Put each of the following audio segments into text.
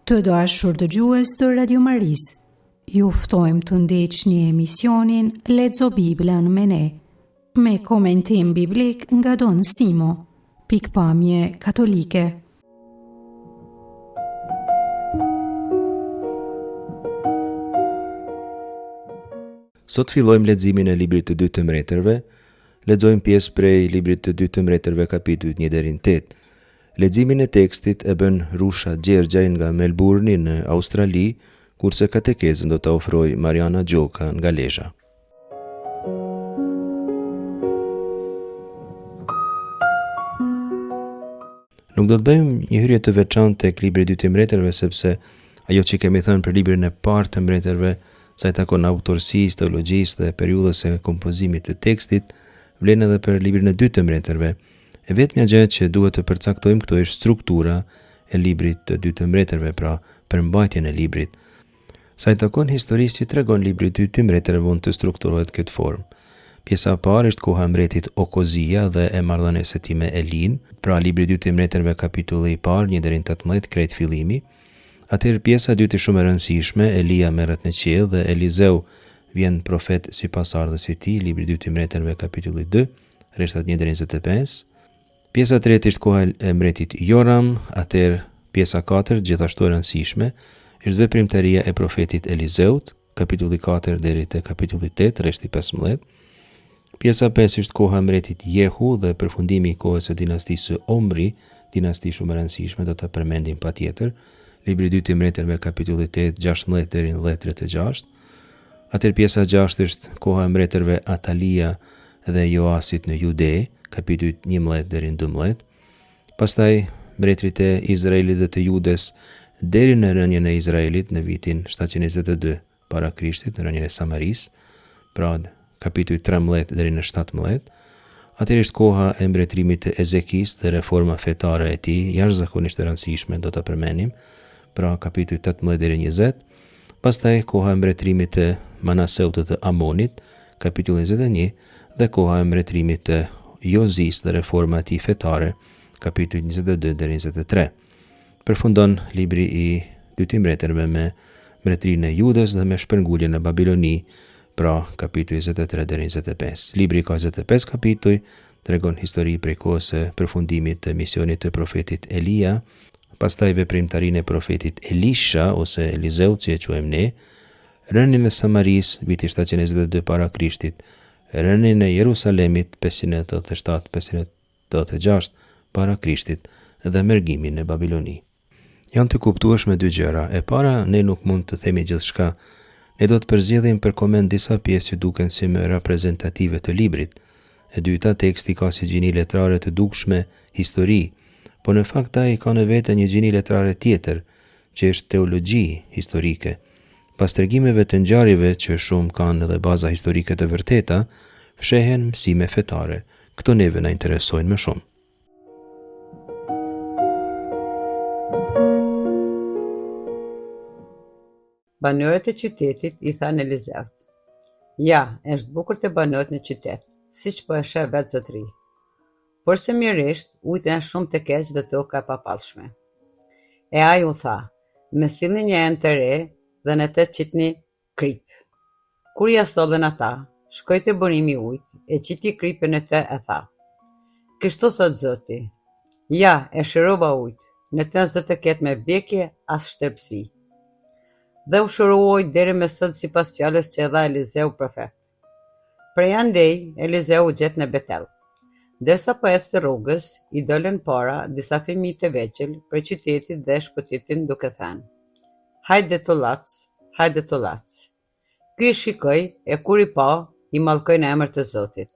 Të dashur dëgjues të Radio Maris, ju ftojmë të ndjeqni emisionin Lexo Biblën me ne, me komentim biblik nga Don Simo, pikpamje katolike. Sot fillojmë leximin e librit të 2 të Mbretërve. Lexojmë pjesë prej librit të 2 të Mbretërve kapitullit 1 deri në 8. Leximin e tekstit e bën Rusha Gjergjaj nga Melbourne në Australi, kurse katekezën do ta ofrojë Mariana Gjoka nga Lezhë. Nuk do të bëjmë një hyrje të veçantë tek libri i 2 të Mbretërve, sepse ajo që kemi thënë për librin e parë të Mbretërve, sa i takon autorsisë, teologjisë dhe periudhës së kompozimit të tekstit, vlen edhe për librin e 2 të Mbretërve. E vetmja gjë që duhet të përcaktojmë këtu është struktura e librit të 2 të Mbretërve, pra përmbajtjen e librit. Sa i takon historisë që tregon libri i 2 të Mbretërve mund të strukturohet këtë formë. Pjesa e parë është koha e mbretit Okozia dhe e marrëdhënies së tij me Elin, pra libri i 2 të Mbretërve kapitulli i parë 1 deri në 18 krejt fillimi. Atëherë pjesa e dytë është shumë e rëndësishme, Elia merret në qiell dhe Elizeu vjen profet sipas ardhës së tij, libri i 2 të Mbretërve kapitulli 2, rrethtat 1 deri në 25. Pjesa e tretë është koha e mbretit Joram, atëherë pjesa 4 gjithashtu e rëndësishme, është veprimtaria e profetit Elizeut, kapitulli 4 deri te kapitulli 8, rrethti 15. Pjesa 5 është koha e mbretit Jehu dhe përfundimi i kohës së dinastisë së Omri, dinasti shumë e rëndësishme, do ta përmendim patjetër. Libri i 2 të Mbretërve kapitulli 8, 16 deri në 36. Atëherë pjesa 6 është koha e mbretërve Atalia dhe Joasit në Jude, kapitulli 11 deri në 12. Pastaj mbretërit e Izraelit dhe të Judes deri në rënien e Izraelit në vitin 722 para Krishtit, në rënien e Samaris, pra kapitulli 13 deri në 17. Atëherë është koha e mbretërimit të Ezekis dhe reforma fetare e tij, jashtëzakonisht e rëndësishme, do ta përmendim, pra kapitulli 18 deri në 20. Pastaj koha e mbretërimit të Manaseut të Amonit, kapitulli 21, dhe koha e mbretërimit të Jozis dhe reforma e tij fetare, kapitulli 22 deri në 23. Përfundon libri i 2 të Mbretërve me mbretërinë e Judes dhe me shpërnguljen në Babiloni, pra kapitulli 23 deri në 25. Libri ka 25 kapituj, tregon histori prej kohës së përfundimit të misionit të profetit Elia, pastaj veprimtarinë e profetit Elisha ose Elizeut, si e quajmë ne, rënien e Samaris viti 722 para Krishtit, rënien e Jerusalemit 587-586 para Krishtit dhe mergimin në Babiloni. Janë të kuptueshme dy gjëra. E para, ne nuk mund të themi gjithçka. Ne do të përzgjedhim për koment disa pjesë që duken si më reprezentative të librit. E dyta, teksti ka si gjini letrare të dukshme histori, po në fakt ai ka në vete një gjini letrare tjetër, që është teologji historike. Pas tregimeve të ngjarjeve që shumë kanë edhe baza historike të vërteta, fshehen mësime fetare. Këto neve na interesojnë më shumë. Banorët e qytetit i thanë Elizeut: "Ja, është bukur të banorët në qytet, siç po e sheh vetë zotëri. Por se mirisht, ujtë janë shumë të keq dhe toka e papallshme." E ai u tha: "Me sillni një enë të re dhe në të qitni krip." Kur ja sollën ata, shkoi te burimi i ujit, e qiti kripën e të e tha: "Kështu thot Zoti, ja, e shërova ujit, në të s'do të ketë me vdekje as shtërpsi." Dhe u shëruoj deri me sot sipas fjalës që e dha Elizeu profet. Prej andej, Elizeu u gjet në Betel. Derisa po ecte rrugës, i dolën para disa fëmijë të vegjël për qytetit dhe shpëtitin duke thënë: "Hajde të lac, hajde të lac." Ky i shikoi e kur i pa, i mallkoi në emër të Zotit.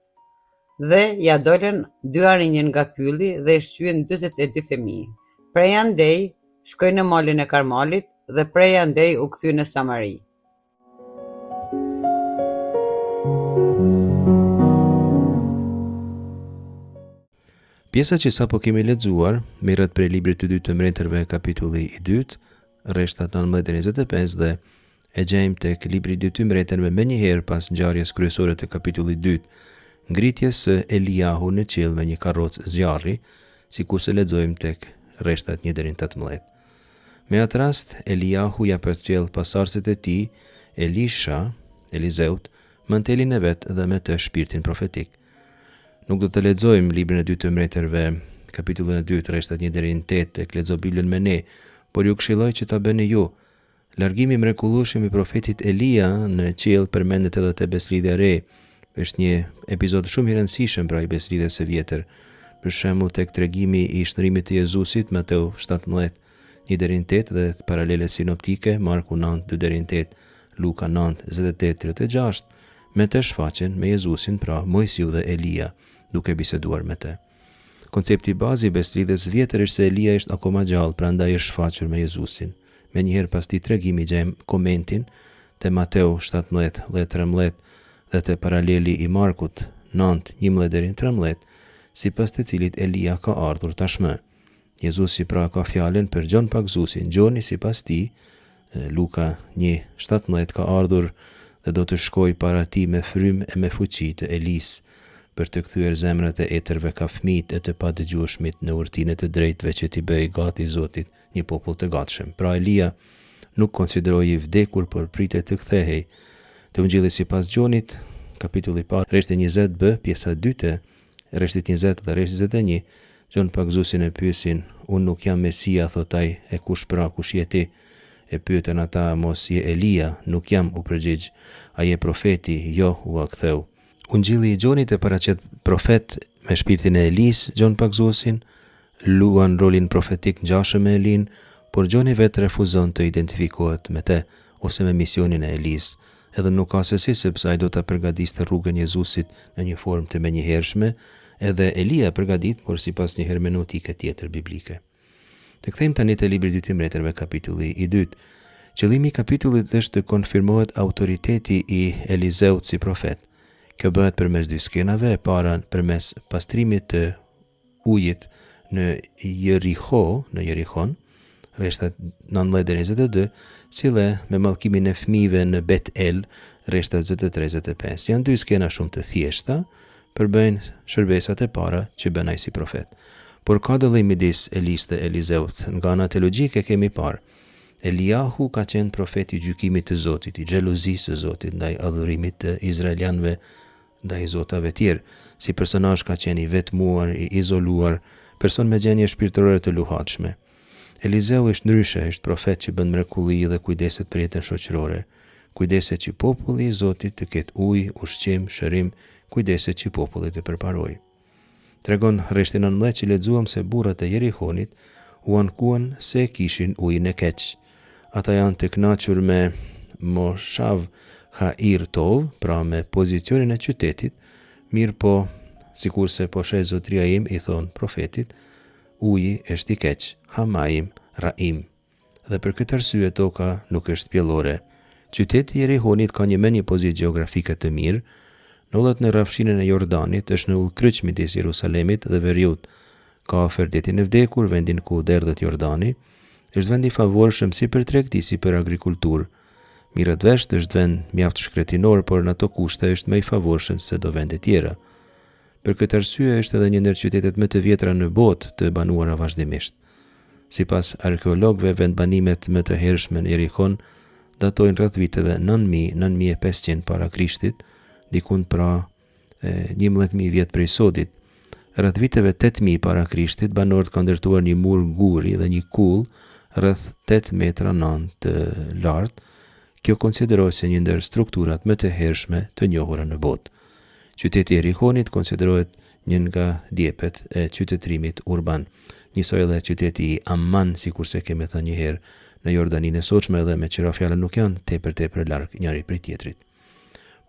Dhe ja dolën dy arinjën nga pylli dhe i shqyen 42 fëmijë. Prej andej, shkoi në malin e Karmalit dhe prej andej u kthye në Samari. Pjesa që sapo kemi lexuar merret prej librit të 2 të Mbretërve kapitulli i 2, rrethtat 19-25 dhe e gjejmë tek libri i 2 të Mbretërve menjëherë pas ngjarjes kryesore të kapitullit 2, ngritjes së Eliahu në qiell me një karrocë zjarri, sikur se lexojmë tek rrethtat 1-18. Me atë rast, Eliahu ja përcjell pasardhësit e tij, Elisha, Elizeut, mantelin e vet dhe me të shpirtin profetik. Nuk do të lexojmë librin e 2 të mbretërve, kapitullin e 2, rreshtat 1 deri në 8, tek lexo Biblën me ne, por ju këshilloj që ta bëni ju. Largimi mrekullueshëm i profetit Elia në qiell përmendet edhe te Beslidhja e re. Është një epizod shumë i rëndësishëm pra i Beslidhjes së vjetër. Për shembull tek tregimi i shtrimit të Jezusit, Mateu 17, 1 deri në 8 dhe paralele sinoptike, Marku 9, 2 deri në 8, Luka 9, 28, 36, me të shfaqen me Jezusin, pra Mojsiu dhe Elia, duke biseduar me të. Koncepti bazi i Beslidhjes vjetër është se Elia është akoma gjallë, prandaj është shfaqur me Jezusin. Me njëherë pas këtij tregimi gjejmë komentin te Mateu 17, 13 dhe te paraleli i Markut 9, 11 deri në 13, sipas të cilit Elia ka ardhur tashmë. Jezusi pra ka fjalën për Gjon Pagzuesin. Gjoni sipas tij, Luka 1, 17 ka ardhur dhe do të shkoj para tij me frymë e me fuqi të Elis, për të kthyer zemrat e etërve ka fëmijët e të padëgjueshmit në urtinë të drejtëve që t'i bëj gati Zotit një popull të gatshëm. Pra Elia nuk konsideroi i vdekur, por pritej të kthehej. Te Ungjilli sipas Gjonit, kapitulli 1, rreshti 20b, pjesa 2, rreshti 20 dhe rreshti 21, Gjon Pagzuesin e pyesin, unë nuk jam Mesia, thot ai, e kush pra, kush je ti? E pyetën ata, mos je Elia? Nuk jam, u përgjigj. A je profeti? Jo, u ktheu. Ungjilli i Gjonit e paraqet profet me shpirtin e Elis, Gjon Pagzuesin, luan rolin profetik ngjashëm me Elin, por Gjoni vetë refuzon të identifikohet me të ose me misionin e Elis, edhe nuk ka se si sepse ai do ta përgatiste rrugën Jezusit në një formë të menjëhershme, edhe Elia përgatit, por sipas një hermenotike tjetër biblike. Të kthejmë tani te libri i 2 të mbretërve, kapitulli i 2. Qëllimi i kapitullit është të konfirmohet autoriteti i Elizeut si profet. Kjo bëhet përmes dy skenave, e para përmes pastrimit të ujit në Jerihon, rreshtat 19-22, sile me mallkimin e fëmijëve në Bet-El, rreshtat 23-25. Janë dy skena shumë të thjeshta, përbëjnë shërbesat e para që bën ai si profet. Por ka dallim midis Elis dhe Elizeut. Nga ana teologjike kemi parë, Eliahu ka qenë profeti i gjykimit të Zotit, i xhelozisë së Zotit ndaj adhurimit të izraelianëve ndaj zotave tjerë. Si personazh ka qenë i vetmuar, i izoluar, person me gjendje shpirtërore të luhatshme. Elizeu është ndryshe, është profet që bën mrekulli dhe kujdeset për jetën shoqërore. Kujdeset që populli i Zotit të ketë ujë, ushqim, shërim, kujdeset që populli të përparojë. Tregon rreshti 19 që lexuam se burrat e Jerihonit u ankuan se kishin ujin e keq. Ata janë të kënaqur me Moshav Hair Tov, pra me pozicionin e qytetit, mirë po, sikurse po sheh zotria im, i thon profetit, uji është i keq, Hamaim, Raim. Dhe për këtë arsye toka nuk është pjellore. Qyteti i Jerihonit ka një menjë pozitë gjeografike të mirë, ndodhet në rrafshinën e Jordanit, është në udhkryq midis Jerusalemit dhe Veriut. Ka afër detin e vdekur, vendin ku derdhet Jordani, është vend i favorshëm si për tregti si për agrikulturë. Mirëtvesh është vend mjaft shkretinor, por në ato kushte është më i favorshëm se do vende tjera. Për këtë arsye është edhe një ndër qytetet më të vjetra në botë të banuara vazhdimisht. Sipas arkeologëve, vendbanimet më të hershme në Jerihon datojnë rreth viteve 9.000-9.500 para Krishtit, dikun pra 11.000 vjet prej sodit. Rreth viteve 8.000 para Krishtit, banorët kanë ndërtuar një mur guri dhe një kull rreth 8 metra nën të lartë. Kjo konsiderohet si një ndër strukturat më të hershme të njohura në botë. Qyteti i Jerihonit konsiderohet një nga djepet e qytetërimit urban. Njësoj edhe qyteti i Amman, sikurse kemi thënë një herë, në Jordaninë e sotshme, edhe me qira fjalët nuk janë tepër larg njëri prej tjetrit.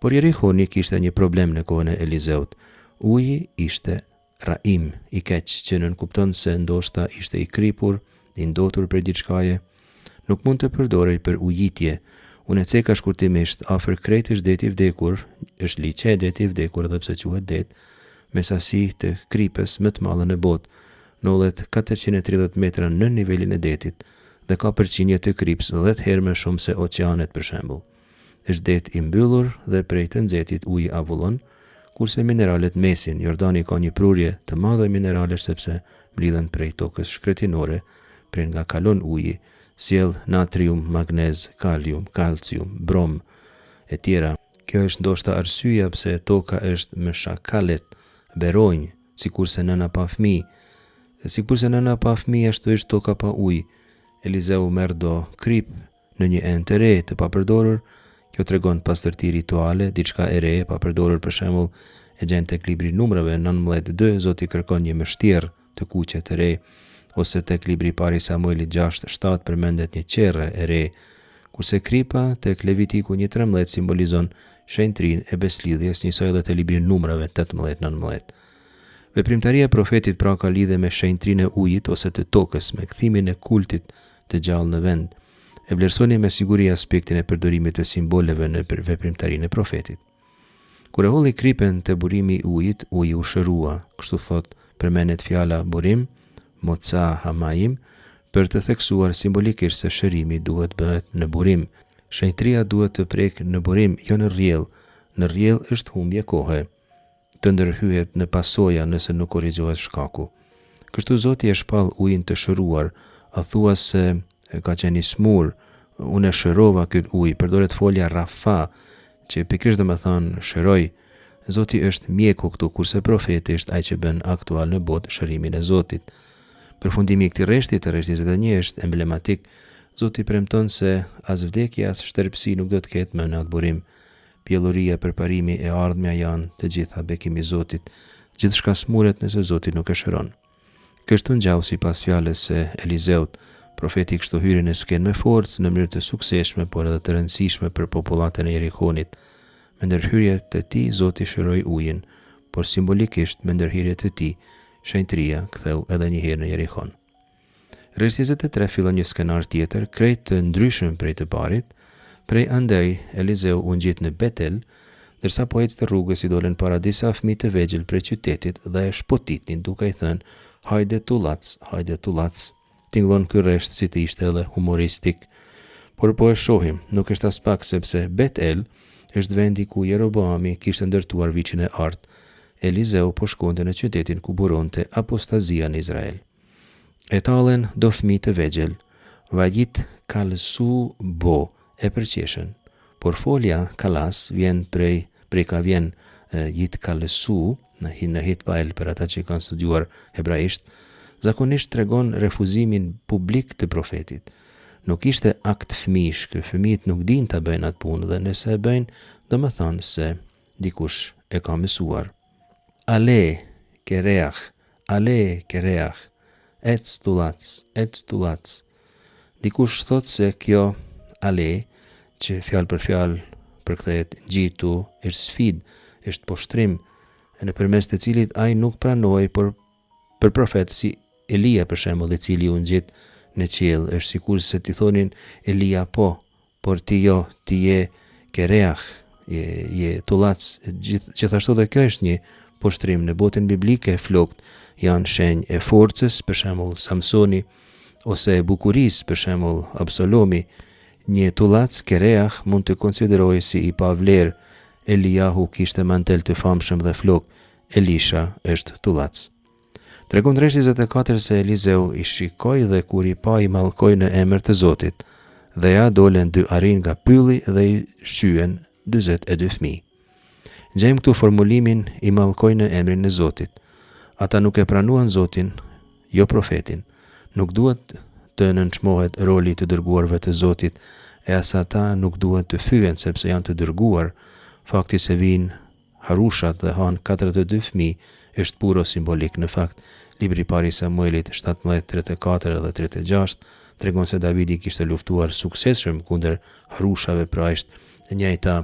Por Jerihoni kishte një problem në kohën e Elizeut. Uji ishte Raim, i keq, që nënkupton se ndoshta ishte i kripur, i ndotur për diçkaje. Nuk mund të përdorej për ujitje. Unë e ceka shkurtimisht, afër krejt është deti i vdekur, është liçe deti i vdekur edhe pse quhet det, me sasi të kripës më të madhe në botë, ndodhet 430 metra në nivelin e detit dhe ka përqindje të krips 10 herë më shumë se oqeanet për shembull. Është det i mbyllur dhe prej të nxehtit uji avullon, kurse mineralet mesin. Jordani ka një prurje të madhe mineralesh sepse mblidhen prej tokës shkretinore, prej nga kalon uji, sjell natrium, magnez, kalium, kalcium, brom e tjera. Kjo është ndoshta arsyeja pse toka është me shakalet, beronj, sikurse nëna pa fëmijë. Sikurse nëna pa fëmijë, ashtu është toka pa ujë. Elizeu merr do krip në një enë të re të papërdorur. Kjo tregon pastërti rituale, diçka e re, papërdorur për shembull e gjen tek libri Numrave 19:2, Zoti kërkon një mështjerë të kuqe të re, ose tek libri pari Samuelit 6:7 përmendet një qerre e re, kurse kripa tek Levitiku 1:13 simbolizon shenjtrinë e beslidhjes, njësoj edhe te libri Numrave 18:19. Veprimtaria e profetit pra ka lidhje me shenjtrinë e ujit ose të tokës, me kthimin e kultit të gjallë në vend. E vlerësoni me siguri aspektin e përdorimit të simboleve në veprimtarinë e profetit. Kur e holli kripen te burimi i ujit, uji u shërua, kështu thot përmendet fjala burim, moca hamaim, për të theksuar simbolikisht se shërimi duhet bëhet në burim. Shenjtria duhet të prek në burim, jo në rrjell. Në rrjell është humbje kohe, të ndërhyhet në pasoja nëse nuk korrigjohet shkaku. Kështu Zoti e shpall ujin të shëruar, a thua se ka qenë i smur, unë e shërova këtë ujë, përdoret folja Rafa, që pikërisht domethënë shëroj. Zoti është mjeku këtu, kurse profeti është ai që bën aktual në botë shërimin e Zotit. Përfundimi i këtij rreshti, të rreshti 21, është emblematik. Zoti premton se as vdekja as shtërpsi nuk do të ketë më në atë burim. Pjelluria, përparimi e ardhmja janë të gjitha bekimi i Zotit. Gjithçka smuret nëse Zoti nuk e shëron. Kështu ngjau sipas fjalës së Elizeut. Profeti kështu hyri në skenë me forcë në mënyrë të suksesshme, por edhe të rëndësishme për popullatën e Jerihonit. Me ndërhyrjet e tij Zoti shëroi ujin, por simbolikisht me ndërhyrjet e tij shenjtria ktheu edhe një herë në Jerihon. Rreth 23 fillon një skenar tjetër, krejt të ndryshëm prej të parit. Prej andej Elizeu u ngjit në Betel, ndërsa po ecte rrugës i dolën para disa fëmijë të vegjël prej qytetit dhe e shpotitnin duke i thënë: "Hajde tullac, hajde tullac." Tingëllon ky rresht si të ishte edhe humoristik, por po e shohim, nuk është as pak, sepse Betel është vendi ku Jeroboami kishte ndërtuar viçin e artë. Elizeu po shkonte në qytetin ku buronte apostazia në Izrael. E tallen do fëmijë të vegjël, vajit kalsu bo e përqeshen, por folja kalas vjen prej ka vjen jit kalsu në hitpael për ata që kanë studiuar hebraisht, zakonisht tregon refuzimin publik të profetit. Nuk ishte akt fëmijësh, që fëmijët nuk din ta bëjnë atë punë dhe nëse e bëjnë, domethënë se dikush e ka mësuar. Ale kereach, ec tullac. Dikush thot se kjo ale, që fjalë për fjalë përkthehet ngjitu, është sfidë, është poshtrim, nëpërmes të cilit ai nuk pranoi, por për profet si Elia për shembull, i cili u ngjit në qiell, është sikur se ti thonin Elia po, por ti jo, ti je kereach, je tullac. Gjithashtu dhe kjo është një poshtrim. Në botën biblike flokt janë shenjë e forcës, për shembull Samsoni, ose e bukurisë, për shembull Absalomi. Një tullac kereach mund të konsiderohej si i pavlerë. Eliahu kishte mantel të famshëm dhe flok, Elisha është tullac. Tregon rreshti 24 se Elizeu i shikoi dhe kur i pa i mallkoi në emër të Zotit, dhe ja dolen 2 arin nga pylli dhe i shqyen 42 fëmijë. Gjejmë këtu formulimin i mallkoi në emrin e Zotit. Ata nuk e pranuan Zotin, jo profetin. Nuk duhet të nënçmohet roli të dërguarve të Zotit, e as ata nuk duhet të fyen sepse janë të dërguar. Fakti se vinë harushat dhe han 42 fëmijë është puro simbolik. Në fakt, libri pari Samuelit 17:34 dhe 36 tregon se Davidi kishte luftuar suksesshëm kundër harushave, pra është e njëjta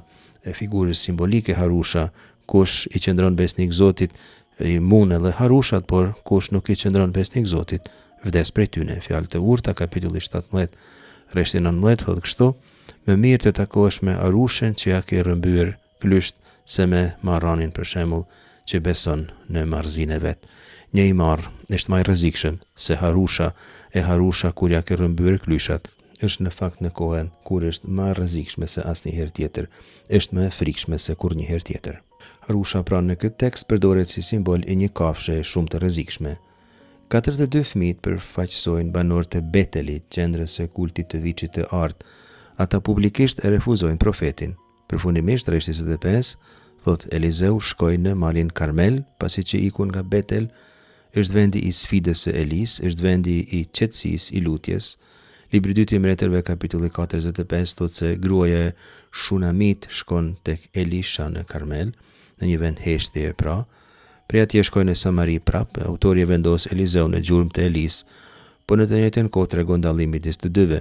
figurë simbolike harusha. Kush i qëndron besnik Zotit, i mund edhe harushat, por kush nuk i qëndron besnik Zotit, vdes prej tyne. Fjalë të urta, kapitulli 17, rreshti 19 thotë kështu: më mirë të takohesh me harushen që ja ke rrëmbyer klysht se me marranin për shembull që beson në marrëzinë e vet. Një i marr është më i rrezikshëm se harusha kur ja ke rrëmbyer klyshat. Është në fakt në kohën kur është më e rrezikshme se asnjëherë tjetër, është më e frikshme se kurrnjëherë tjetër. Harusha pra në këtë tekst përdoret si simbol i një kafshë shumë të rrezikshme. 42 fëmijët përfaqësojnë banorët e Betelit, qendrës së kultit të Viçit të Artë. Ata publikisht e refuzojnë profetin. Përfundimisht, rreshti 25, thot Elizeu shkoi në malin Karmel, pasi që ikun nga Betel, është vendi i sfidës së Elis, është vendi i qetësisë, i lutjes. Libri 2 i Mbretërve kapitulli 45 thot se gruaja e Shunamit shkon tek Elisha në Karmel, në një vend heshtje pra. Prej atje shkoi në Samari prap. Autori e vendos Elizeu në gjurmë të Elis, por në të njëjtën kohë tregon dallimin midis të dyve.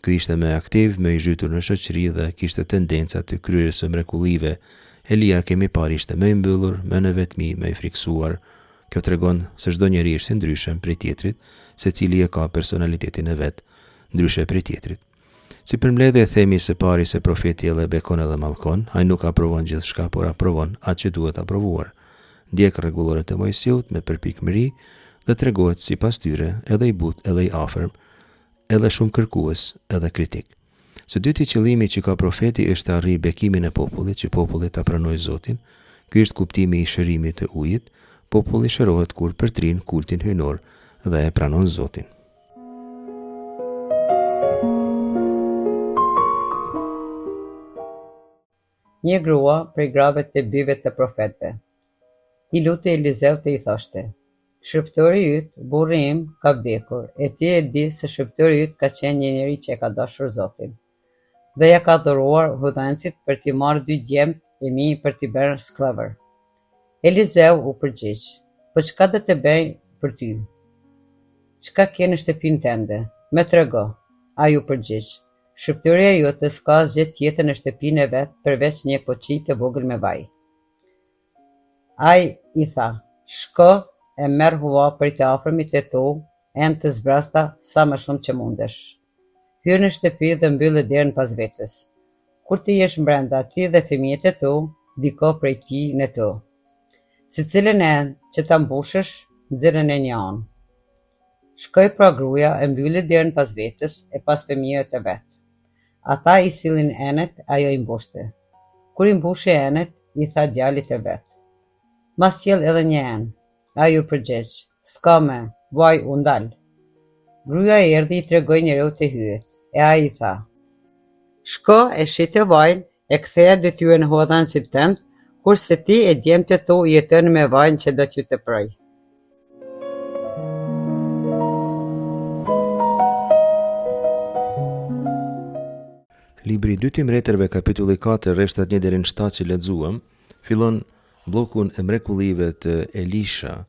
Ky ishte më aktiv, më i zhytur në shoqëri dhe kishte tendenca të kryerjes së mrekullive. Elia kemi parë ishte më i mbyllur, më në vetmi, më i friksuar. Kjo tregon se çdo njeri është i ndryshëm prej tjetrit, secili e ka personalitetin e vet, ndryshe prej tjetrit. Si përmbledhje themi së pari se profeti edhe bekon edhe mallkon, ai nuk aprovon gjithçka, por aprovon atë që duhet aprovuar. Ndjek rregulloret e Mojsiut me përpikmëri dhe tregohet sipas tyre, edhe i butë, edhe i afërm, edhe shumë kërkues, edhe kritik. Së dyti qëllimi që ka profeti është të arrijë bekimin e popullit, që populli ta pranojë Zotin. Ky është kuptimi i shërimit të ujit. Populli shërohet kur përtrin kultin hyjnor dhe e pranon Zotin. Një grua prej grave të bijve të profetëve i luti Elizeut e i thoshte: "Shërptori yt, burri im, ka vdekur, e ti e di se shërptori yt ka qenë një njeri që e ka dashur Zotin, dhe ja ka dhuruar hudhenësit për t'i marrë 2 djemt e mi për t'i bërë sklavër." Elizeu u përgjigj: "Po çka do të bëj për ty? Çka ke në shtëpinë tënde? Më trego." Ai u përgjigj: "Shërptoria jote s'ka asgjë tjetër në shtëpinë e vet përveç një poçi të vogël me vaj." Ai i tha: "Shko e merr hua për të afërmit e tu, enë të zbrasta sa më shumë që mundesh. Hyr në shtëpi dhe mbyllë derën pas vetes. Kur të jesh brenda, ti dhe fëmijët e tu, diko prej ti në tu. Secilën enë që ta mbushësh, nxirën e një anë." Shkoi pra gruaja e mbylli derën pas vetes e pas fëmijët e vet. Ata i sillin enet, ajo i mbushte. Kur i mbushi enet, i tha djalit e vet: "Ma sjell edhe një enë." Ai u përgjigj: "S'ka me, vaj u ndal." Gruaja erdhi i tregoi njeriu të hyjet, e ai i tha: "Shko e shite vajin e ktheja detyrën në hodhanësit tënd, kurse ti e djemtë tu jetën me vajin që do t'ju të proj." Libri 2 i Mbretërve kapitulli 4 rreshtat 1 deri në 7 që lexuam, fillon bllokun e mrekullive të Elisha,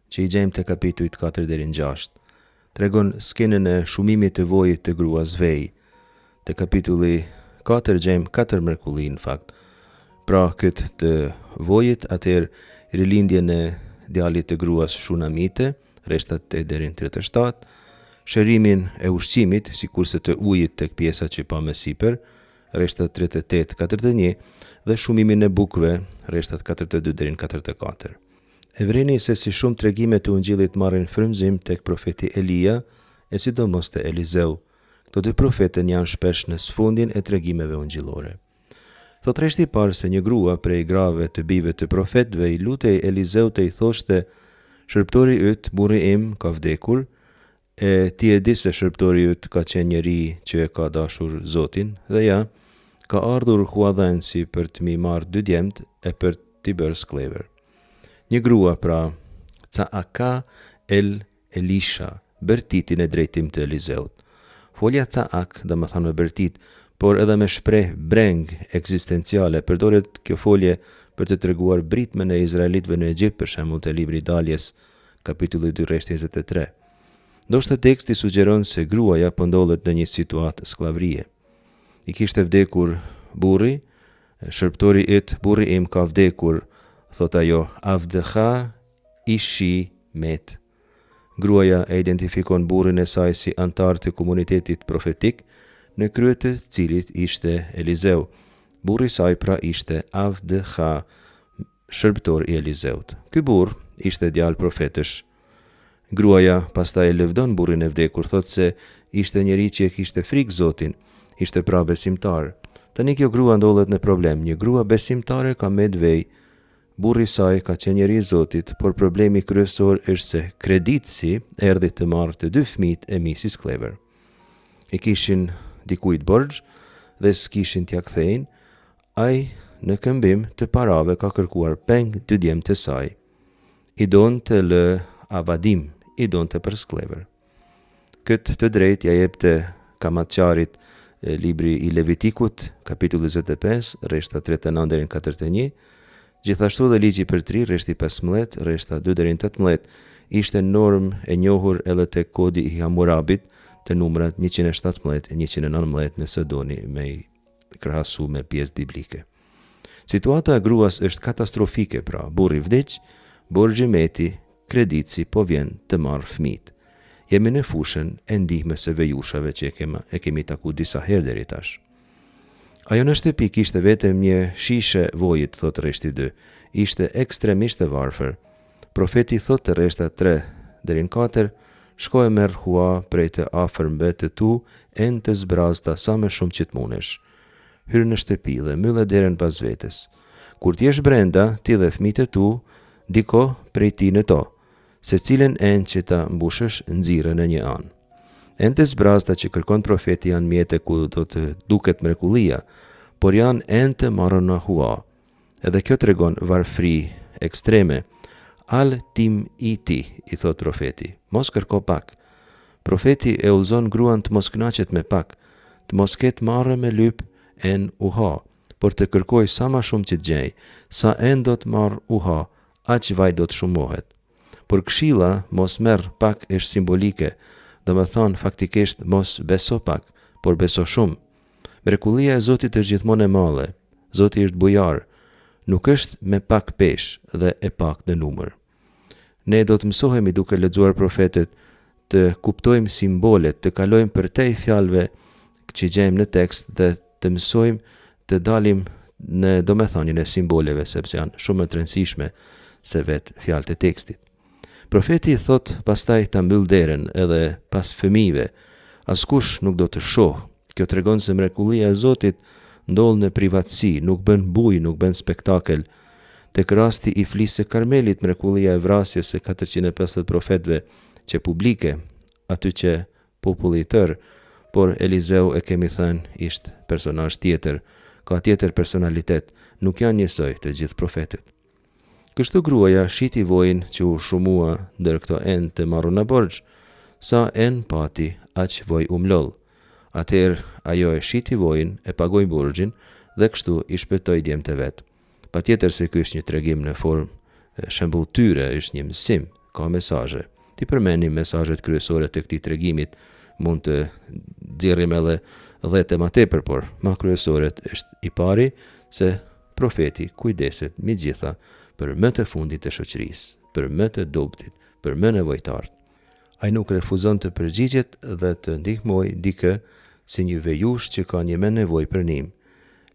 që i gjejmë te kapitujt 4 deri në 6. Tregon skenën e shumimit të vojit të gruas vej. Te kapitulli 4 gjejmë 4 mrekulli në fakt. Pra këtë të vojit, atëherë rilindjen e djalit të gruas Shunamite, rreshtat 8 deri në 37, shërimin e ushqimit, sikurse të ujit tek pjesa që pa më sipër, rreshtat 38-41, dhe shumimin e bukëve, rreshtat 42 deri në 44. E vreni se si shumë tregime të Ungjillit marrin frymëzim tek profeti Elia e sidomos te Elizeu. Këto 2 profetën janë shpesh në sfundin e tregimeve ungjillore. Thot rreshti i parë se një grua prej grave të bijve të profetëve i lutej Elizeut e i thoshte: "Shërptori yt, burri im, ka vdekur, e ti e di se shërptori yt ka qenë njeri që e ka dashur Zotin, dhe ja, ka ardhur huadhënësi për të mi marrë 2 djemt e për t'i bërë sklever." Një grua pra, Caaka el Elisha, bërtitin e drejtim të Elizeut. Folja Caak, dhe më thanë me bërtit, por edhe me shpreh breng eksistenciale, përdoret kjo folje për të treguar britmen e izraelitëve në Egjipt, për shembull te libri i Daljes, kapitulli 2 rreshti 23. Ndoshta teksti sugjeron se gruaja po ndodhet në një situatë skllavërie. I kishte vdekur burri, shërptori yt, burri im ka vdekur, thot ajo, avdha ishi met. Gruaja e identifikon burrin e saj si antar të komunitetit profetik, në krye të cilit ishte Elizeu. Burri i saj pra ishte Avdha, shërbëtor i Elizeut. Ky burr ishte djalë profetësh. Gruaja pastaj e lëvdon burrin e vdekur, thot se ishte njeri që e kishte frikë Zotin, ishte pra besimtar. Tani kjo grua ndodhet në problem. Një grua besimtare ka me dvej Burri i saj ka qenë njeri i Zotit, por problemi kryesor është se kreditësi erdhi të marrë të dy fëmijët e Mrs. Clever. I kishin dikujt borxh dhe s'kishin t'ia kthejnë, ai në këmbim të parave ka kërkuar peng dy djemt të saj. I donte lë avadim, i donte për Clever. Këtë të drejt ja jepte Kamatçarit libri i Levitikut, kapitulli 25, rreshta 39 deri në 41, gjithashtu dhe ligji për 3, rreshti 15, rreshta 2 deri në 18, ishte normë e njohur edhe tek kodi i Hammurabit të numrat 117 e 119 nëse doni me i krahasu me pjesë biblike. Situata e gruas është katastrofike, pra burri vdiq, borxhi meti, kreditësi po vjen të marrë fëmijët. Jemi në fushën e ndihmës së vejushave që e kemi taku disa herë deri tash. Ajo në shtëpi kishte vetëm një shishe vojit, thot rreshti 2. Ishte ekstremisht e varfër. Profeti thot të rreshta 3 deri në 4, shko e merr hua prej të afërmve të tu, en të zbrazta sa më shumë që të munesh. Hyr në shtëpi dhe mbyll derën pas vetes. Kur t'jesh brenda, ti dhe fëmijët e tu, diko prej ti në to, se cilën enë që ta mbushësh nxirre në një anë. Ente zbrazta që kërkon profeti janë mjete ku do të duket mrekullia, por janë ente marrën në hua. Edhe kjo tregon varfri ekstreme. Al tim i ti, i thot profeti, mos kërko pak. Profeti e udhëzon gruan të mos kënaqet me pak, të mos ketë marrë me lyp en uha, por të kërkoj sa ma shumë që të gjej, sa en do të marrë uha, aq vaj do të shumohet. Por këshilla mos merr pak është simbolike, do me thonë faktikisht mos beso pak, por beso shumë. Mrekullia e Zotit është gjithmonë e madhe. Zoti është bujar, nuk është me pak pesh dhe e pak në numër. Ne do të mësohemi duke lexuar profetet, të kuptojmë simbolet, të kalojmë përtej fjalëve që gjejmë në tekst dhe të mësojmë të dalim në domethënien e simboleve, sepse janë shumë më të rëndësishme se vetë fjalët e tekstit. Profeti thot pastaj ta mbyll derën edhe pas fëmijëve, askush nuk do të shoh. Kjo tregon se mrekullia e Zotit ndodh në privatësi, nuk bën bujë, nuk bën spektakel. Tek rasti i Flisë së Karmelit, mrekullia e vrasjes së 450 profetëve që publike, aty që populli i tërë, por Elizeu e kemi thënë ishte personazh tjetër, ka tjetër personalitet, nuk janë njësoj të gjithë profetët. Kështu gruaja shiti vojin që u shumua ndër këto enë të marrë në borxh, sa enë pati, aq voj u mloll. Atëherë ajo e shiti vojin, e pagoi borxhin dhe kështu i shpëtoi djemtë vet. Patjetër se ky është një tregim në formë shembulltyre, është një mësim, ka mesazhe. Ti përmendim mesazhet kryesore të këtij tregimit, mund të nxjerrim edhe 10 më tepër, por më kryesoret është i pari se profeti kujdeset me gjitha për më të fundit të shoqërisë, për më të dobtit, për më nevojtarët. Ai nuk refuzon të përgjigjet dhe të ndihmoj dikë si një vejush që ka një më nevojë për ndihmë.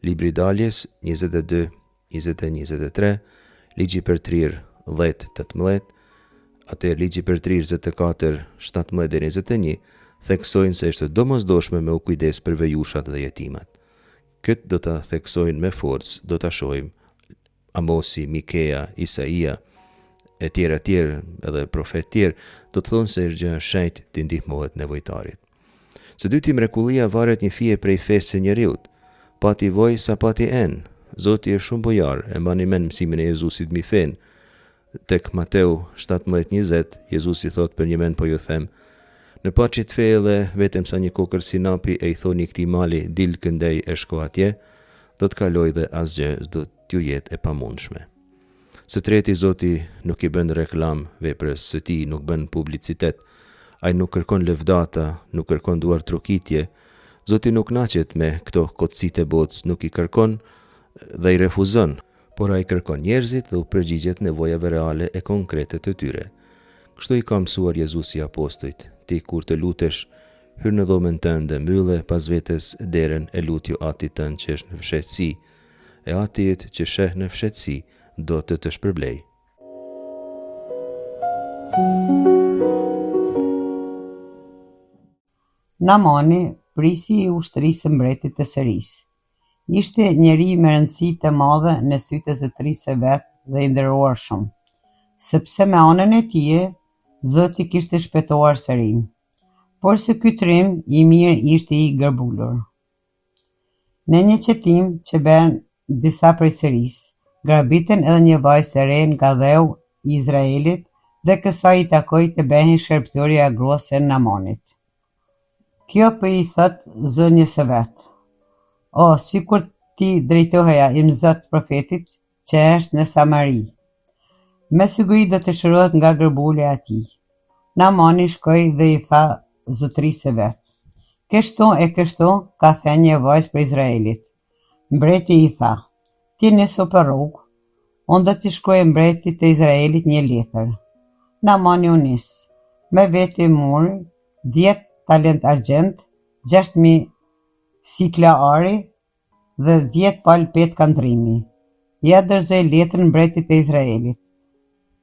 Libri i Daljes 22, 21-23, ligji për trir 10-18, atëherë ligji për trir 24, 17-21, theksojnë se është domosdoshme me u kujdes për vejushat dhe jetimat. Këtë do ta theksojnë me forcë, do ta shohim Amosi, Mikea, Isaia, e tjerë edhe profet tjerë, do të thonë se është gjë shenjtë të ndihmohet nevojtarit. Së dyti, mrekullia varet një fije prej fesë së njeriut. Pati voj sa pati en. Zoti është shumë bujar, e mbani mend mësimin e Jezusit mbi fen. Tek Mateu 17:20, Jezusi thot për një mend po ju them, në paçit fe edhe vetëm sa një kokër sinapi e i thoni këtij mali dil këndej e shko atje, do të kaloj dhe asgjë s'do t'ju jetë e pamundshme. Së treti, Zoti nuk i bën reklam veprës së tij, nuk bën publicitet. Ai nuk kërkon lëvdata, nuk kërkon duar trokitje. Zoti nuk naqet me këto kotësitë e botës, nuk i kërkon dhe i refuzon, por ai kërkon njerëzit dhe u përgjigjet nevojave reale e konkrete të tyre. Kështu i ka mësuar Jezusi apostujt: ti kur të lutesh, hyr në dhomën tënde, mbylle pas vetes derën e lutju atit tënd që është në fshehtësi, e atit që sheh në fshehtësi do të shpërblej. Namani, prisi i ushtrisë së mbretit të Sirisë. Ishte njeri me rëndësi të madhe në sytë e zotërisë së vet dhe i nderuar shumë, sepse me anën e tije, Zoti kishte shpëtuar serin, por se ky trim i mirë ishte i gërbulur. Në një qetim që bën disa prej serisë, grabiten edhe një vajzë e re nga dheu i Izraelit dhe kësaj i takoi të bëhej shërbëtorja e gruas së Naamanit. Kjo po i thot zënjes së vet: "O, sikur ti drejtoheja i Zot profetit që është në Samari, me siguri do të shërohet nga gërbuli e atij." Naamani shkoi dhe i tha zotrisë së vet: "Kështu e kështu ka thënë një vajzë për Izraelit." Mbreti i tha: "Ti nisu për rrugë, unë do t'i shkruaj mbretit të Izraelit një letër." Naamani u nis, me vete muri 10 talent argjend, 6.000 sikla ari dhe 10 palë petë kandrimi. Ja dërzoi letrën mbretit të Izraelit.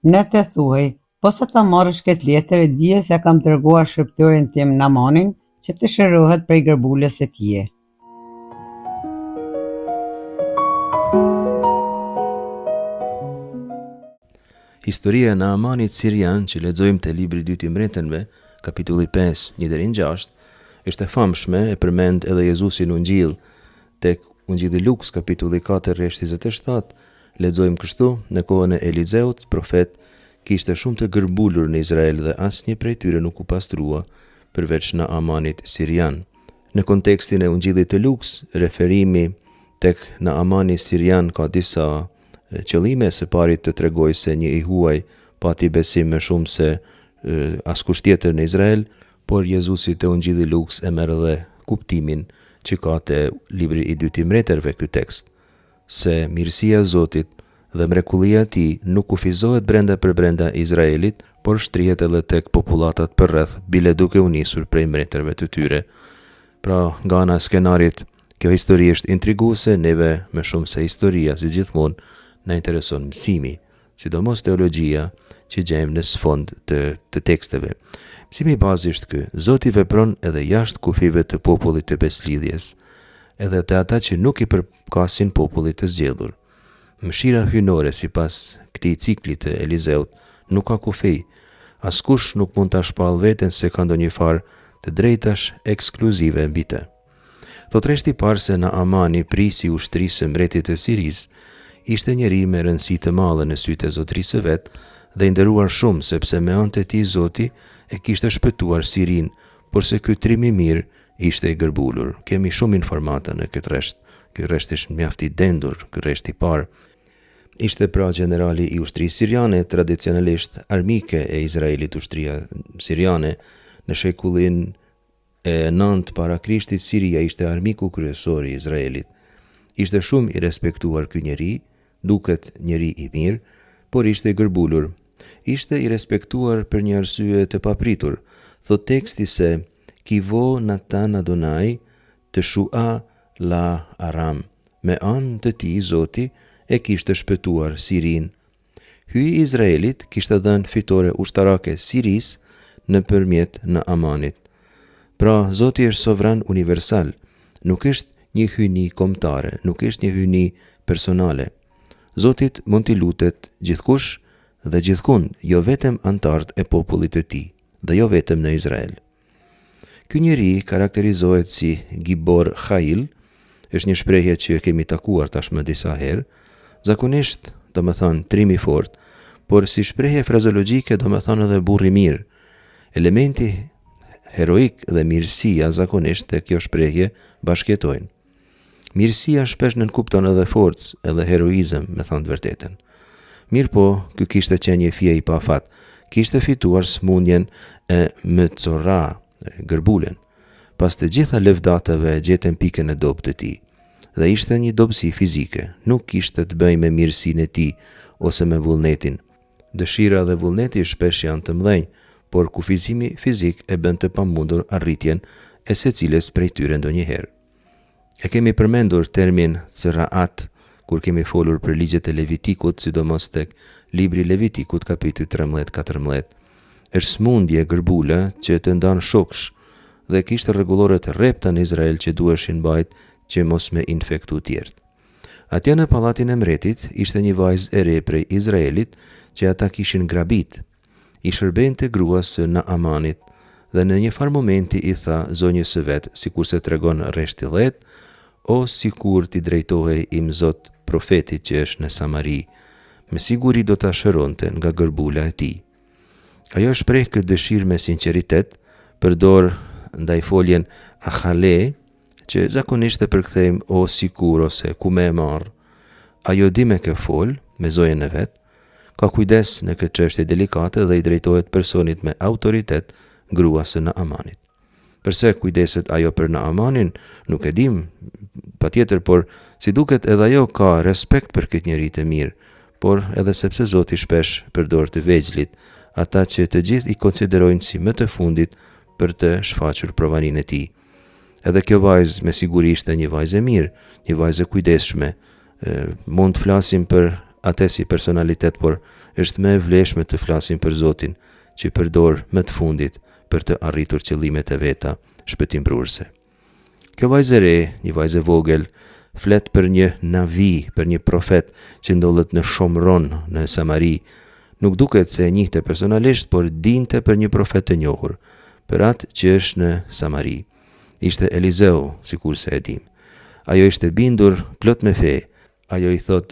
"Në të thuaj, posa ta marrësh këtë letër, dije se kam dërguar shërbëtorin tim Naamanin që të shërohet prej gërbulës së tije." Historia e Naamanit sirian që lexojmë te libri i 2 i Mbretërve, kapitulli 5, 1-6, është e famshme, e përmend edhe Jezusi në Ungjil. Tek Ungjilli Luks, kapitulli 4, rresht 27, lexojmë kështu: "Në kohën e Elizeut, profet, kishte shumë të gërbulur në Izrael dhe asnjë prej tyre nuk u pastrua, përveç Naamanit sirian." Në kontekstin e Ungjillit të Luks, referimi tek Naamani sirian ka disa qëllime. Së pari të tregoj se një i huaj pati besim më shumë se askush tjetër në Izrael, por Jezusi te Ungjilli Luks e merr edhe kuptimin që ka te libri i 2 i Mbretërve ky tekst, se mirësia e Zotit dhe mrekullia e tij nuk kufizohet brenda Izraelit, por shtrihet edhe tek popullatat përreth, bile duke u nisur prej mbretërve të tyre. Pra, nga ana e skenarit, kjo histori është intriguese, neve më shumë se historia, si gjithmonë, na intereson mësimi, sidomos teologjia që gjejmë në sfond të teksteve. Mësimi bazisht ky: Zoti vepron edhe jashtë kufive të popullit të beslidhjes, edhe të ata që nuk i përkasin popullit të zgjedhur. Mëshira hyjnore sipas këtij cikli të Elizeut nuk ka kufi. Askush nuk mund ta shpall veten se ka ndonjë farë të drejtash ekskluzive mbi të. Thot rreshti i parë se Naamani, prisi ushtrisë së mbretit të Siris, ishte njeri me rëndësi të madhe në sytë e zotrisë së vet dhe i nderuar shumë, sepse me anë të tij Zoti e kishte shpëtuar Sirin, por se ky trim i mirë ishte i gërbulur. Kemi shumë informata në këtë rresht. Ky rresht është mjaft i dendur, ky rresht i parë. Ishte pra generali i ushtrisë siriane, tradicionalisht armike e Izraelit. Ushtria siriane në shekullin e 9 para Krishtit, Siria ishte armiku kryesor i Izraelit. Ishte shumë i respektuar ky njeri, duket njeri i mirë, por ishte i gërbulur. Ishte i respektuar për një arsye të papritur. Thot teksti se Kivo Natan Adonai të Shua la Aram, me anë të tij Zoti e kishte shpëtuar Sirin. Hyji i Izraelit kishte dhënë fitore ushtarake Siris nëpërmjet Naamanit. Pra, Zoti është sovran universal, nuk është një hyjni kombëtare, nuk është një hyjni personale. Zotit mund t'i lutet gjithkush dhe gjithkund, jo vetëm antarët e popullit të tij, dhe jo vetëm në Izrael. Ky njeri karakterizohet si Gibor Khail, është një shprehje që kemi takuar tashmë disa herë, zakonisht do të thonë trim i fortë, por si shprehje frazologjike do të thonë edhe burr i mirë. Elementi heroik dhe mirësia zakonisht te kjo shprehje bashkëtojnë. Mirësia shpesh nënkupton edhe forcë, edhe heroizëm, me thënë të vërtetën. Mirë po, ky kishte qenë një fije i pafat, kishte fituar smundjen e Metsora, gërbulen. Pas të gjitha lëvdatave gjetën pikën e dobët të tij, dhe ishte një dobësi fizike, nuk kishte të bëjë me mirësinë e tij ose me vullnetin. Dëshira dhe vullneti shpesh janë të mëdhenj, por kufizimi fizik e bën të pamundur arritjen e secilës prej tyre ndonjëherë. E kemi përmendur termin Tsraat kur kemi folur për ligjet e Levitikut, sidomos tek libri Levitikut kapitulli 13-14. Është smundje gërbule që të ndan shoksh dhe kishte rregullore të rrepta në Izrael që duheshin mbajt që mos me infektu tjerët. Atje në pallatin e mretit ishte një vajzë e re prej Izraelit që ata kishin grabit. I shërbente gruas së Naamanit dhe në një far momenti i tha zonjës së vet, sikur se tregon rreshti 10, o sikur ti drejtohej im Zot profetit që është në Samari, me siguri do ta shëronte nga gërbula e tij. Ajo shpreh këtë dëshirë me sinqeritet, përdor ndaj foljen ahale, që zakonisht e përkthejmë o sikur ose ku me e marr. Ajo di me kë fol, me zonjën e vet, ka kujdes në këtë çështje delikate dhe i drejtohet personit me autoritet, gruas së Naamanit. Përse kujdeset ajo për Naamanin, nuk e dim, patjetër, por si duket edhe ajo ka respekt për këtë njerëz të mirë, por edhe sepse Zoti shpesh përdor të vegjëlit, ata që të gjithë i konsiderojnë si më të fundit për të shfaqur provaninë e tij. Edhe kjo vajzë me siguri ishte një vajzë e mirë, një vajzë e kujdesshme. Mund të flasim për atë si personalitet, por është më e vlefshme të flasim për Zotin, që përdor më të fundit për të arritur qëllimet e veta shpëtimbruese. Kjo vajzë e re, një vajzë e vogël, flet për një navi, për një profet që ndodhet në Shomron, në Samari. Nuk duket se e njihte personalisht, por dinte për një profet të njohur, për atë që është në Samari. Ishte Elizeu, sikur se e dim. Ajo ishte bindur plot me fe. Ajo i thot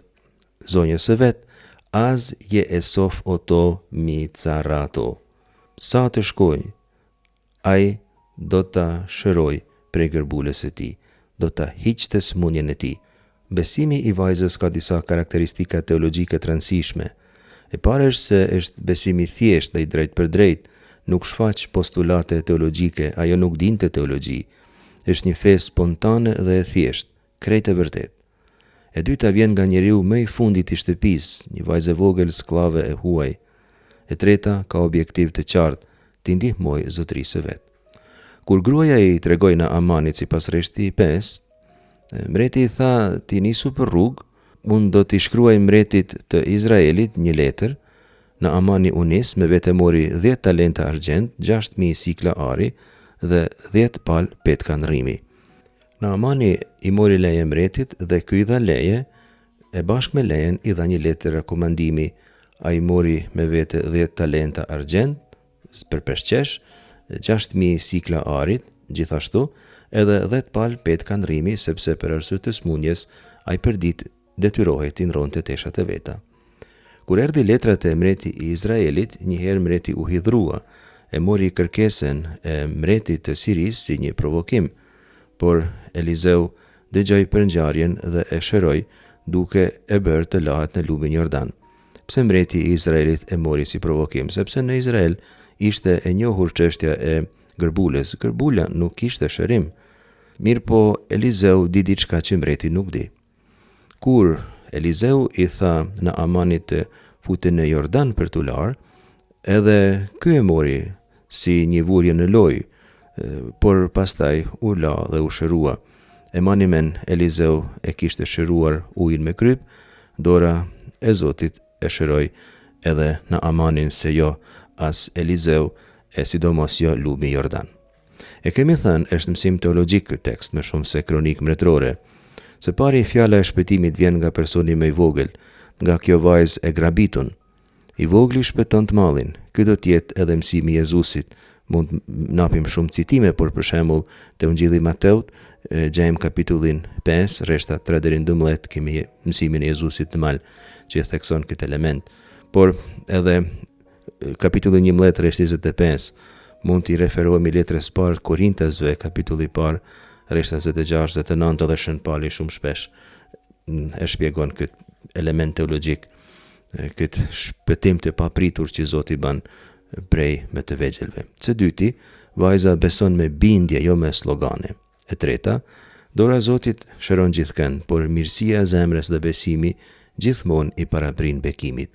zonjës së vet, az je esof oto mi carato. Sa të shkoj, ai do ta shëroj prej gërbulës së tij, do ta hiqte smundjen e tij. Besimi i vajzës ka disa karakteristika teologjike të rëndësishme. E para është se është besimi thjesht dhe i drejt për drejt, nuk shfaq postulate teologjike, ajo nuk dinte teologji. Është një fe spontane dhe e thjesht, krejt e vërtet. E dyta vjen nga njeriu më i fundit i shtëpisë, një vajzë e vogël skllave e huaj. E treta ka objektiv të qartë, t'i ndihmoj zotërisë së vet. Kur gruaja i tregoi Naamanit sipas rreshti 5, mreti i tha, ti nisu për rrugë, unë do t'i shkruaj mretit të Izraelit një letër. Naamani u nis, me vete mori 10 talenta argjend, 6.000 sikla ari dhe 10 pal petkan rrimi. Naamani i mori leje mretit dhe ky i dha leje, e bashkë me lejen i dha një letër rekomandimi. Ai mori me vete 10 talenta argjend për peshqesh, 6.000 sikla arit, gjithashtu, edhe 10 pal petkan rrimi, sepse për arsye të smundjes ai për ditë detyrohej t'i ndronte teshat e veta. Kur erdhi letra e mreti i Izraelit, njëherë mreti u hidhrua, e mori kërkesën e mretit të Siris si një provokim, por Elizeu dëgjoi për ngjarjen dhe e shëroi, duke e bërë të lahet në lumin Jordan. Pse mreti i Izraelit e mori si provokim? Sepse në Izrael ishte e njohur çështja e gërbulës. Gërbula nuk kishte shërim. Mirë po Elizeu di diçka që mreti nuk di. Kur Elizeu i tha Naamanit të fute në Jordan për t'u larë, edhe ky e mori si një vurje në lojë, por pastaj u la dhe u shërua. E manimen Elizeu e kishte shëruar ujin me kryp, dora e Zotit e shëroi edhe Naamanin, se jo as Elizeu e sidomos jo lumi Jordan. E kemi thënë, është mësim teologjik ky tekst, më shumë se kronik mbretërore. Së pari, fjala e shpëtimit vjen nga personi më i vogël, nga kjo vajzë e grabitun. I vogli shpëton të mallin. Ky do të jetë edhe mësimi i Jezusit. Mund napim shumë citime, por për shembull te Ungjilli i Mateut, gjejmë kapitullin 5, rreshta 3 deri në 12, kemi mësimin e Jezusit në mal që e thekson këtë element. Por edhe kapitulli 11, rreshti 25, mund t'i referohemi letrës parë të Korintasve, kapitulli i parë, rreshta 26 dhe 9, dhe Shën Pali shumë shpesh e shpjegon këtë element teologjik, këtë shpëtim të papritur që Zoti ban prej me të vegjëlve. Së dyti, vajza beson me bindje, jo me slogane. E treta, dora e Zotit shëron gjithkënd, por mirësia e zemrës dhe besimi gjithmonë i paraprin bekimit.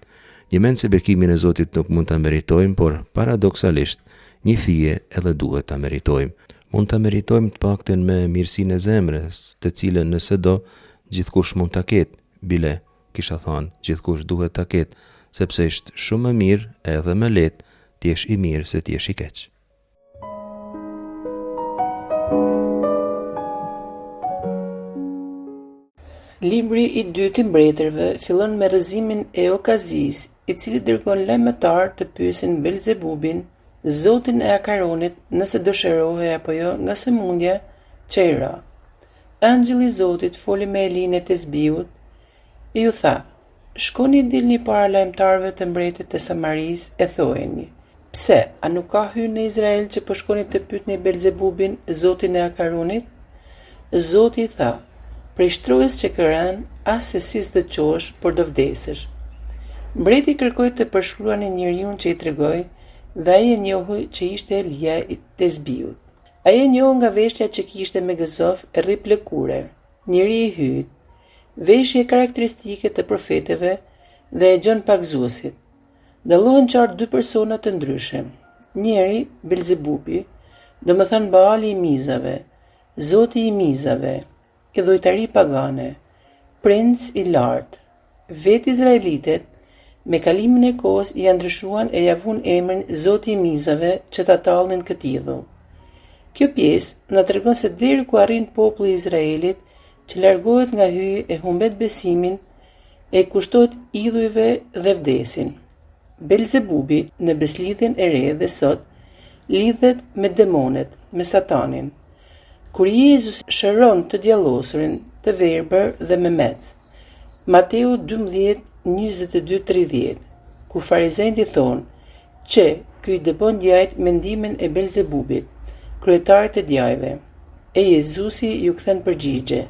Një mend se bekimin e Zotit nuk mund ta meritojmë, por paradoksalisht një fije edhe duhet ta meritojmë. Mund ta meritojmë të paktën me mirësinë e zemrës, të cilën nëse do, gjithkush mund ta ketë. Bile, kisha thënë, gjithkush duhet ta ketë, sepse është shumë më mirë edhe më lehtë të jesh i mirë se të jesh i keq. Libri i dytë i mbretërve fillon me rrëzimin e Okazis, i cili dërgon lajmëtar të pyesin Belzebubin, zotin e Akaronit, nëse dëshirohej apo jo nga sëmundja që i ra. Angjëlli i Zotit foli me Elin e Tesbiut, e ju tha: "Shkoni dilni para lajmëtarëve të mbretit të Samaris e thojeni: Pse, a nuk ka hyrë në Izrael që po shkoni të pyetni Belzebubin, zotin e Akaronit?" Zoti i tha: "Prej shtrojës që kërën, as se si s'do qosh, por do vdesësh." Mbreti kërkoi të përshkruanin njeriu që i tregoi, dhe ai e njohui që ishte Elia i Tesbiut. Ai e njohu nga veshja që kishte me gëzof e rrip lëkure, njeri i hyt, veshje karakteristike të profetëve dhe e gjon pagzuesit. Dallohen qartë dy persona të ndryshëm. Njeri, Belzebubi, domethënë Baali i mizave, zoti i mizave, i dhujtari pagane, princ i lartë. Vetë izraelitet, me kalimin e kohës i ndryshuan e javun emrin Zoti i mizave që ta tallnin këtë idhull. Kjo pjesë na tregon se deri ku arrin populli i Izraelit që largohet nga hyje e humbet besimin e kushtohet idhujve dhe vdesin. Belzebubi në beslidhjen e re dhe sot lidhet me demonet, me Satanin. Kur Jezus shëron të djallosurin, të verbër dhe me mec. Mateu 12:22-30, ku farizejt i thonë që ky i dëbon djajt mendimin e Belzebubit, kryetarit e djajve. E Jezusi ju kthen përgjigje: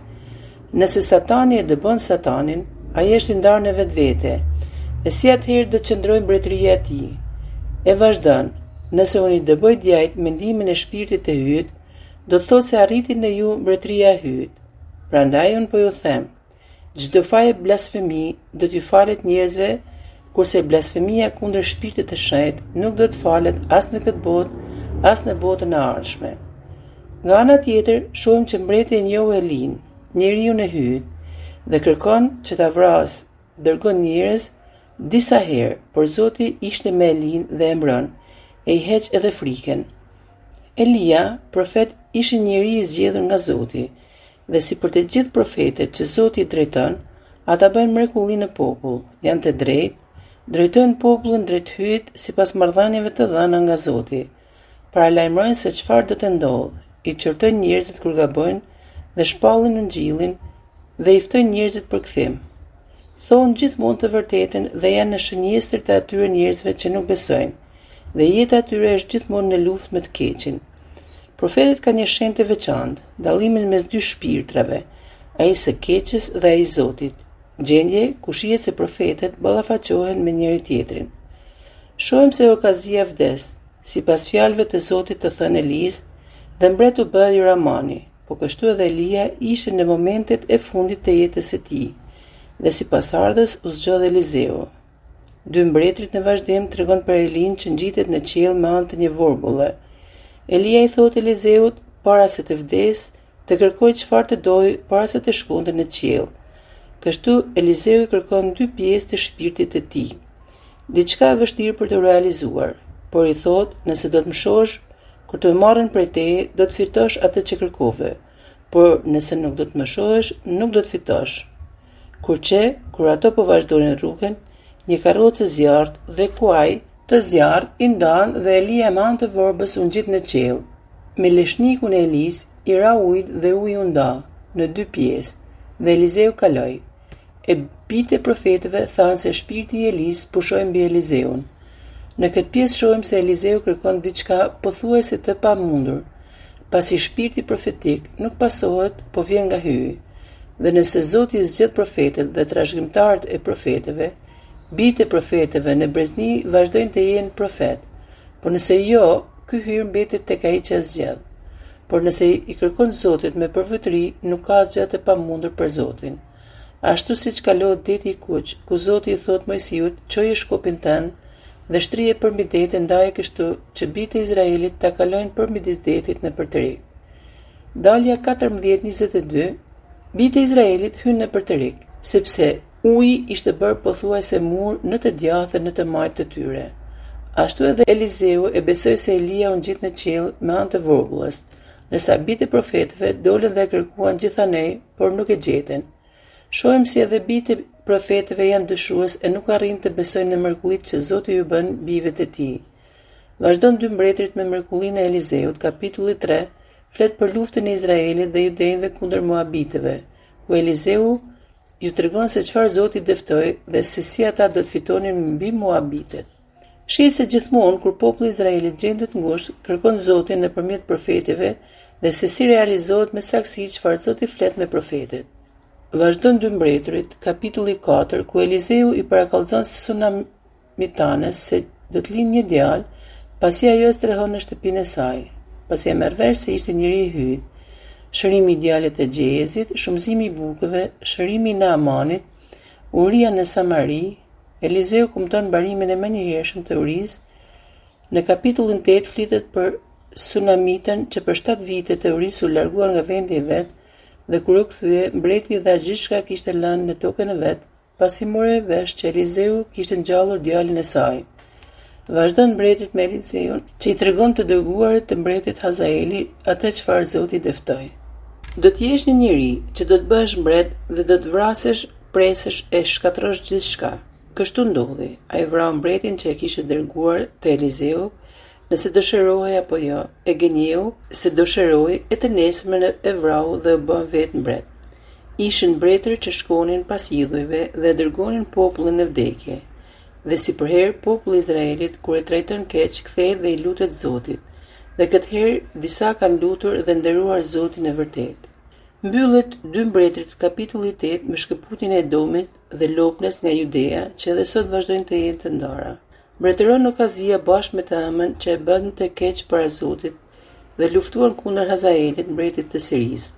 "Nëse Satani e dëbon Satanin, ai është i ndarë në vetvete, e si atëherë do të qëndrojë mbretëria e tij?" E vazhdon: "Nëse unë i dëboj djajt mendimin e shpirtit të hyt, do të thotë se arriti në ju mbretëria e hyt. Prandaj unë po ju them, çdo faj blasfemi do t'ju falet njerëzve, kurse blasfemia kundër shpirtit të shenjtë nuk do të falet as në këtë botë, as në botën e ardhshme." Nga ana tjetër, shohim që mbreti e njohu Elin, njeriu e hyt, dhe kërkon që ta vrasë, dërgon njerëz disa herë, por Zoti ishte me Elin dhe e mbron, e i heq edhe frikën. Elia, profet, ishte njeri i zgjedhur nga Zoti, dhe si për të gjithë profetët që Zoti i drejton, ata bëjnë mrekulli në popull, janë të drejtë, drejtojnë popullin drejt hyjit sipas marrëdhënieve të dhëna nga Zoti, paralajmërojnë se çfarë do të ndodhë, i qortojnë njerëzit kur gabojnë dhe shpallin ungjillin dhe i ftojnë njerëzit për kthim. Thonë gjithmonë të vërtetën dhe janë në shënjestër të atyre njerëzve që nuk besojnë, dhe jeta atyre është gjithmonë në luftë me të keqin. Profetët kanë një shenjë të veçantë, dallimin mes dy shpirtrave, ai së keqes dhe ai i Zotit. Gjendje ku shihet se profetët ballafaqohen me njëri tjetrin. Shohim se Okazia vdes, sipas fjalëve të Zotit të thënë Elis, dhe mbret u bë Joramani, po kështu edhe Elia ishte në momentet e fundit të jetës së tij, dhe sipas ardhës u zgjodh Elizeu. Dy mbretërit në vazhdim tregon për Elin që ngjitet në qiell me anë të një vorbulle. Elia i thot Elizeut, para se të vdes, të kërkoj çfarë të doj para se të shkonte në qiell. Kështu Elizeu i kërkon dy pjesë të shpirtit të tij. Diçka e vështirë për të realizuar, por i thot, nëse do të më shohësh, kur të marrën prej teje, do të fitosh atë që kërkove, por nëse nuk do të më shohësh, nuk do të fitosh. Kur ato po vazhdonin rrugën, një karrocë e zjarrt dhe kuaj të zjarrt i ndan dhe Elia me anë të vorbës u ngjit në qiell. Me leshnikun e Elis i ra ujit dhe uji u nda në dy pjesë, dhe Elizeu kaloi. E bitë e profetëve thanë se shpirti i Elis pushoi mbi Elizeun. Në këtë pjesë shohim se Elizeu kërkon diçka pothuajse të pamundur, pasi shpirti profetik nuk pasohet, po vjen nga hyji. Dhe nëse Zoti zgjedh profetët dhe trashëgimtarët e profetëve, bitë e profetëve në brezni vazhdojnë të jenë profet, por nëse jo, ky hir mbetet tek ai që zgjedh. Por nëse i kërkon Zotit me përvojtëri, nuk ka asgjë të pamundur për Zotin. Ashtu siç kalohet deti i kuq, ku Zoti i thot Mojsiut, çoje shkopin tënd dhe shtrije përmbi detin, ndaje kështu që bitë e Izraelit ta kalojnë përmidis detit në përtërik. Dalja 14:22, bitë e Izraelit hynë në përtërik, sepse uji ishte bërë pothuajse mur në të djathtë në të majtë të tyre. Ashtu edhe Elizeu e besoi se Elia u ngjit në qiell me anë të vorbullës, ndërsa bitë e profetëve dolën dhe kërkuan gjithanej, por nuk e gjetën. Shohim si edhe bijtë e profetëve janë dyshues e nuk arrin të besojnë në mrekullitë që Zoti ju bën bijve të tij. Vazhdon 2 Mbretërit me mrekullinë e Elizeut, kapitulli 3, flet për luftën e Izraelit dhe judejve kundër Moabitëve, ku Elizeu ju tregon se çfarë Zoti dëftoi dhe se si ata do të fitonin mbi Moabitët. Shih se gjithmonë kur populli i Izraelit gjendet ngushtë, kërkon Zotin nëpërmjet profetëve dhe se si realizohet me saksi çfarë Zoti flet me profetët. Vazhdon 2 Mbretërit, kapitulli 4, ku Elizeu i parakallzon Sunamitanes se do të lindë një djalë, pasi ajo strehon në shtëpinë e saj. Pasi e merr vesh se ishte njëri i hyjt, shërimi i djalit e Gjezit, shumëzimi i bukëve, shërimi i Naamanit, uria në Samari, Elizeu kumton mbarimin e menjëhershëm të urisë. Në kapitullin 8 flitet për Sunamitën që për 7 vite të urisë u larguar nga vendi i vet, dhe kur u kthye, mbreti dha gjithçka kishte lënë në tokën e vet, pasi morë vesh që Elizeu kishte ngjallur djalin e saj. Vazhdon mbretit me Elizeun, që i tregon të dërguarit të mbretit Hazaeli atë çfarë Zoti dëftoi. Do të jesh një njeri që do të bëhesh mbret dhe do të vrasësh, presësh e shkatrosh gjithçka. Kështu ndodhi. Ai vrau mbretin që e kishte dërguar te Elizeu, nëse dëshirohej apo jo, e gënjeu se dëshiroi e të nesërmen e vrau dhe u bë vetë mbret. Ishin mbretër që shkonin pas idhujve dhe dërgonin popullin në vdekje. Dhe si përherë populli i Izraelit kur e trajton keq kthehet dhe i lutet Zotit. Dhe këtë herë disa kanë lutur dhe nderuar Zotin e vërtet. Mbyllet 2 Mbretërit kapitulli 8 me shkëputjen e Edomit dhe lopnes nga Judea, që edhe sot vazhdojnë të jenë të ndara. Mbretëron Okazia bashkë me Teamën që e bën të keq para Zotit dhe luftuan kundër Hazaelit, mbretit të Sirisë.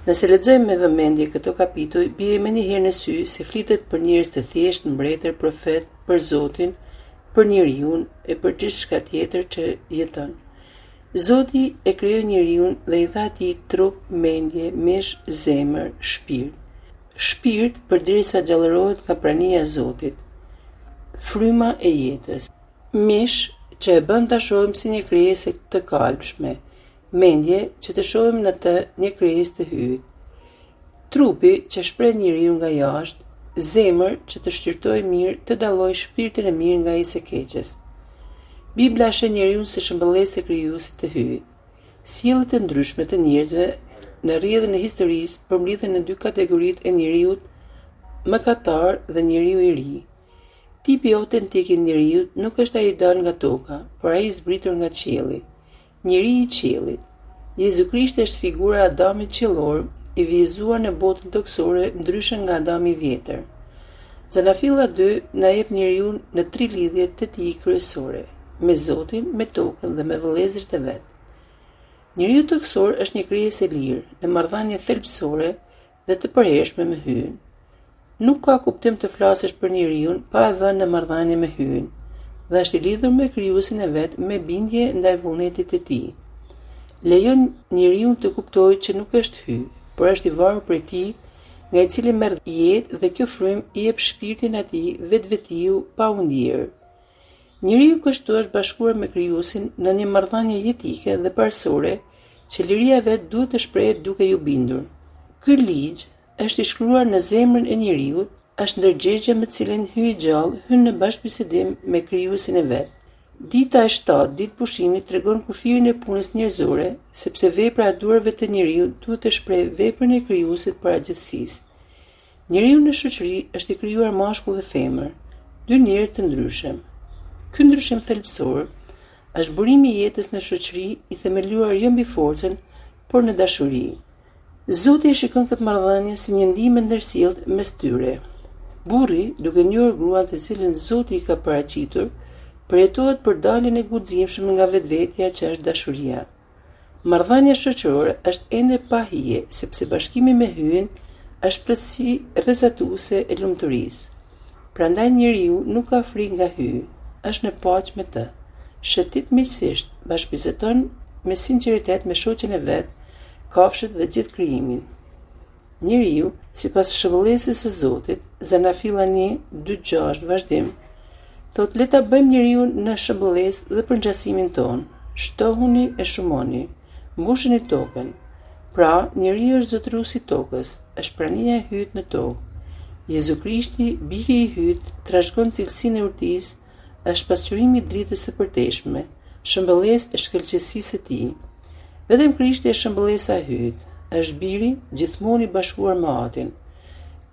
Nëse lexojmë me vëmendje këto kapituj, bie më njëherë në sy se flitet për njerëz të thjeshtë, mbretër, profet, për Zotin, për njeriu e për gjithçka tjetër që jeton. Zoti e krijoi njeriu dhe i dha atij trup, mendje, mesh, zemër, shpirt. Shpirt përderisa gjallërohet nga prania e Zotit. Fryma e jetës. Mish që e bën ta shohim si një krijesë të kalpshme. Mendje që të shohim në të një krijesë të hyjt. Trupi që shpreh njeriu nga jashtë, zemër që të shqyrtoj mirë, të dalloj shpirtin e mirë nga ai së keqes. Bibla sheh njeriu si shëmbëllesë e krijuesit të hyjt. Sjelljet e ndryshme të njerëzve në rrjedhën e historisë përmbledhen në 2 kategoritë e njeriut, mëkatar dhe njeriu i ri. Tipi autentik i njeriut nuk është ai i dalë nga toka, por ai i zbritur nga qielli. Njeri i qiellit. Jezu Krishti është figura e Adamit qiellor, i vijëzuar në botën toksore, ndryshe nga Adami i vjetër. Zanafilla 2 na jep njeriu në 3 lidhje të tij kryesore, me Zotin, me tokën dhe me vëllezërit e vet. Njeriu toksor është një krijesë e lirë, në marrëdhënie thelbësore dhe të përhershme me hyjin. Nuk ka kuptim të flasësh për njeriu pa e vënë në marrëdhënie me hyjin, dhe është i lidhur me krijuesin e vet me bindje ndaj vullnetit të tij. Lejon njeriu të kuptojë që nuk është hyj, por është i varur prej tij, nga i cili merr jetë dhe kjo frymë i jep shpirtin atij vetvetiu pa u ndier. Njeriu kështu është bashkuar me krijuesin në një marrëdhënie jetike dhe parësore që liria e vet duhet të shprehet duke ju bindur. Ky ligj është i shkruar në zemrën e njeriu, është ndërgjegje me cilën hyj gjallë hyn në bashkëbisedim me krijuesin e vet. Dita e 7, ditë pushimit, tregon kufirin e punës njerëzore, sepse vepra e duarve të njeriu duhet të shprehë veprën e krijuesit para gjithësisë. Njeriu në shoqëri është i krijuar mashkull dhe femër, 2 njerëz të ndryshëm. Ky ndryshim thelbësor është burimi i jetës në shoqëri i themeluar jo mbi forcën, por në dashuri. Zoti e shikon këtë marrëdhënie si një ndihmë ndërsjellët mes tyre. Burri, duke njohur gruan të cilën Zoti i ka paraqitur, përjetohet për daljen e guximshëm nga vetvetja që është dashuria. Marrëdhënia shoqërore është ende pa hije, sepse bashkimi me hyjin është plotësi rrezatuese e lumturisë. Prandaj njeriu nuk ka frikë nga hyj, është në paqe me të. Shëtit miqësisht, bashkëbizeton me sinqeritet me shoqen e vet, kafshët dhe gjithë krijimin. Njeriu, sipas shëmbëllesës së Zotit, Zanafilla 1:2-6 vazhdim, thot le ta bëjmë njeriu në shëmbëllesë dhe për ngjasimin ton. Shtohuni e shumoni, mbushini tokën. Pra, njeriu është zotëruesi i tokës, është prania e hyjt në tokë. Jezu Krishti, biri i hyjt, trashëgon cilësinë e urtisë, është pasqyrimi i dritës së përteshme, shëmbëllesë e shkëlqësisë së tij. Vetëm Krishti është shëmbëllesa e hyjt, është biri gjithmonë i bashkuar me Atin.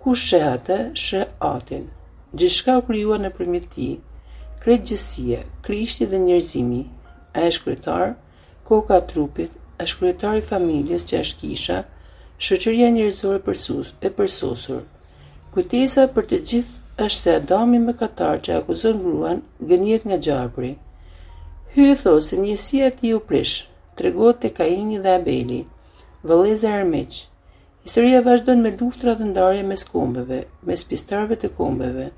Kush sheh atë, sheh Atin. Gjithçka u krijuar nëpërmjet tij. Krejt gjësia, Krishti dhe njerëzimi. Ai është kryetar, koka e trupit, është kryetar i familjes që është kisha, shoqëria njerëzore e përsosur. Kujtesa për të gjithë është se Adami mëkatar që akuzon gruan gënjet nga gjarpri. Hyje thot se njësia e tij u prish, tregohet te Kaini dhe Abeli, vëllezër armiq. Historia vazhdon me luftra dhe ndarje mes kombeve, mes pjesëtarëve të kombeve,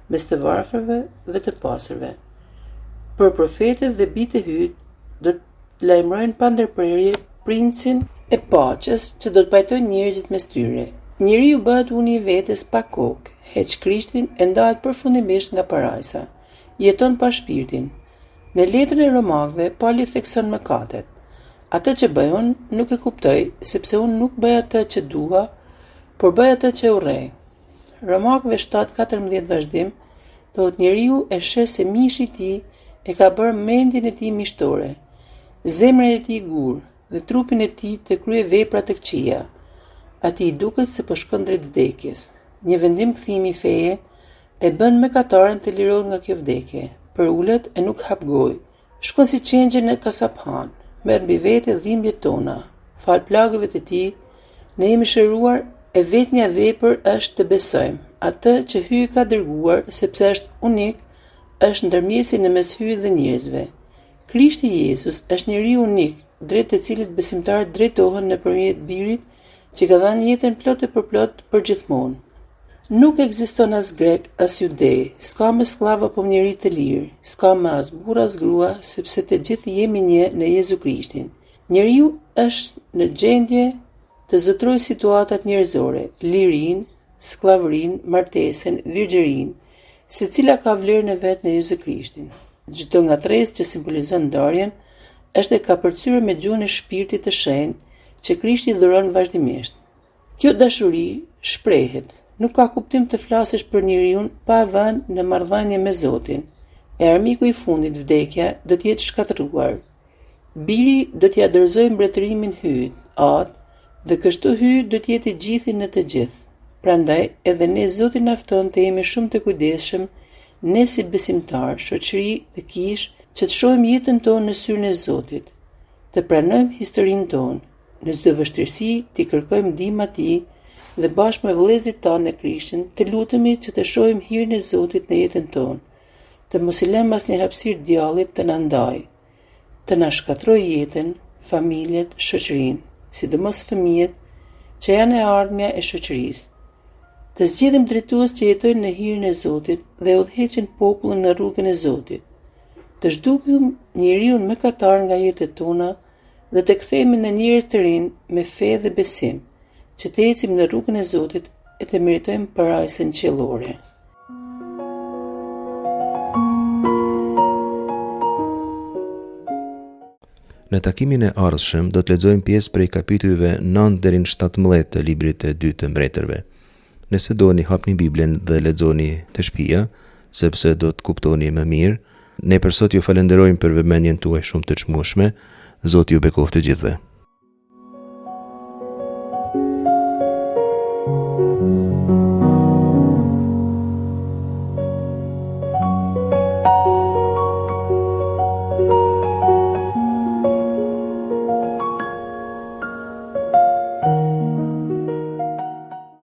mes të varfërve dhe të pasërve. Për profetët dhe bitë e hyjt do të lajmërojnë pa ndërprerje princin e paqes që do të pajtojnë njerëzit mes tyre. Njeriu bëhet uni i vetes pa kokë, heq Krishtin e ndahet përfundimisht nga parajsa. Jeton pa shpirtin. Në letrën e Romakëve, Pali thekson mëkatet. Atë që bëj unë nuk e kuptoj, sepse unë nuk bëj atë që dua, por bëj atë që urrej. Romakëve 7:14 vazhdim, thotë njeriu e sheh se mishi i tij e ka bërë mendjen e tij mishtore, zemrën e tij gur dhe trupin e tij të kryej vepra të këqija. Atij i duket se po shkon drejt vdekjes. Një vendim kthimi i feje e bën mëkataren të lirohet nga kjo vdekje, për ulet e nuk hap gojë. Shkon si qengje në kasaphan, merr mbi vete dhimbjet tona. Fal plagëve të tij, ne jemi shëruar e vetmja vepër është të besojmë. Atë që hyi ka dërguar, sepse është unik, është ndërmjesi në mes hyjit dhe njerëzve. Krishti Jezus është njeriu unik, drejt të cilit besimtarët drejtohen nëpërmjet birit që ka dhënë jetën plot e përplot për gjithmonë. Nuk ekziston as grek, as judej, s'ka më skllav apo njerëz të lirë, s'ka më as burr as grua, sepse të gjithë jemi një në Jezu Krishtin. Njeriu është në gjendje të zotrojë situatat njerëzore, lirinë, skllavërinë, martesën, virgjërinë, secila ka vlerën e vet në Jezu Krishtin. Çdo ngatresë që simbolizon ndarjen është e kapërcyer me gjuhën e shpirtit të shenjtë që Krishti dhuron vazhdimisht. Kjo dashuri shprehet. Nuk ka kuptim të flasësh për njeriu pa vënë në marrëdhënie me Zotin. E armiku i fundit, vdekja, do të jetë shkatëruar. Biri do t'ia dorëzojë mbretërimin hyjt, atë, dhe kështu hyjt do të jetë i gjithi në të gjithë. Prandaj, edhe ne Zoti na fton të jemi shumë të kujdesshëm, ne si besimtar, shoqëri dhe kishë, që të shohim jetën tonë në syrin e Zotit, të pranojmë historinë tonë, në çdo vështirësi t'i kërkojmë ndihmën e tij dhe bashkë me vëllezërit tanë në Krishtin të lutemi që të shohim hirin e Zotit në jetën tonë, të mos i lëmë asnjë hapësirë djallit të na ndajë, të na shkatërrojë jetën, familjet, shoqërinë, sidomos fëmijët që janë e ardhmja e shoqërisë. Të zgjedhim drejtues që jetojnë në hirin e Zotit dhe udhëheqin popullin në rrugën e Zotit. Të zhdukim njeriu mëkatar nga jetët tona dhe të kthehemi në njerëz të rinj me fe dhe besim, që të ecim në rrugën e Zotit e të meritojmë parajsën qiellore. Në takimin e ardhshëm do të lexojmë pjesë prej kapitujve 9 deri në 17 të librit të dytë të mbretërve. Nëse doni hapni Biblen dhe lexoni të shtëpia, sepse do të kuptoni më mirë. Ne për sot ju falenderojmë për vëmendjen tuaj shumë të çmueshme. Zoti ju bekoftë të gjithëve.